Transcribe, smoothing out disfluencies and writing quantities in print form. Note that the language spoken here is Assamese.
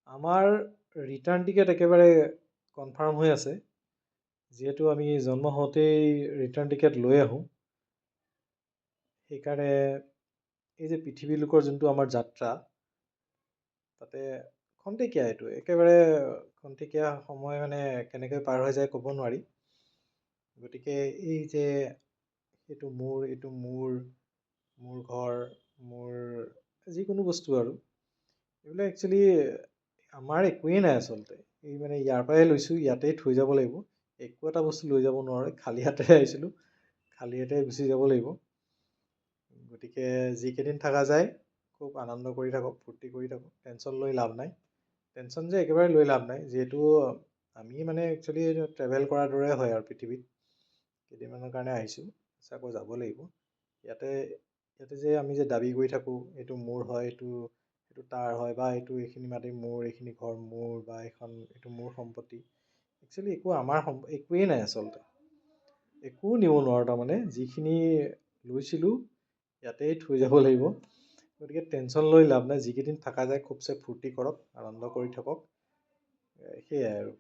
আমাৰ ৰিটাৰ্ণ টিকেট একেবাৰে কনফাৰ্ম হৈ আছে। যিহেতু আমি জন্ম হওঁতেই ৰিটাৰ্ণ টিকেট লৈ আহোঁ, সেইকাৰণে এই যে পৃথিৱীলোকৰ যোনটো আমাৰ যাত্ৰা, তাতে খন্তেকীয়া এইটো একেবাৰে খন্তেকীয়া সময় মানে কেনেকৈ পাৰ হৈ যায় ক'ব নোৱাৰি। গতিকে এই যে এইটো মোৰ ঘৰ, মোৰ যিকোনো বস্তু আৰু এইবিলাক একচুৱেলি আমাৰ একোৱেই নাই আচলতে। এই মানে ইয়াৰ পৰাই লৈছোঁ, ইয়াতেই থৈ যাব লাগিব। একো এটা বস্তু লৈ যাব নোৱাৰে, খালী হাতেৰে আহিছিলোঁ, খালী হাতেৰে গুচি যাব লাগিব। গতিকে যিকেইদিন থকা যায় খুব আনন্দ কৰি থাকক, ফূৰ্তি কৰি থাকক, টেনশ্যন লৈ লাভ নাই। টেনশ্যন যে একেবাৰে লৈ লাভ নাই, যিহেতু আমি মানে একচুৱেলি ট্ৰেভেল কৰাৰ দৰে হয় আৰু পৃথিৱীত কেইদিনমানৰ কাৰণে আহিছোঁ, আকৌ যাব লাগিব। ইয়াতে যে আমি যে দাবী কৰি থাকোঁ এইটো মোৰ হয়, এইটো তাৰ হয়, বা এইখিনি মাটি মোৰ, এইখিনি ঘৰ মোৰ, বা এইটো মোৰ সম্পত্তি। একচুৱেলি একোৱেই নাই আচলতে। একো নিব নোৱাৰোঁ তাৰমানে, যিখিনি লৈছিলোঁ ইয়াতেই থৈ যাব লাগিব। গতিকে টেনশ্যন লৈ লাভ নাই, যিকেইদিন থকা যায় খুবচে ফূৰ্তি কৰক, আনন্দ কৰি থাকক, সেয়াই আৰু।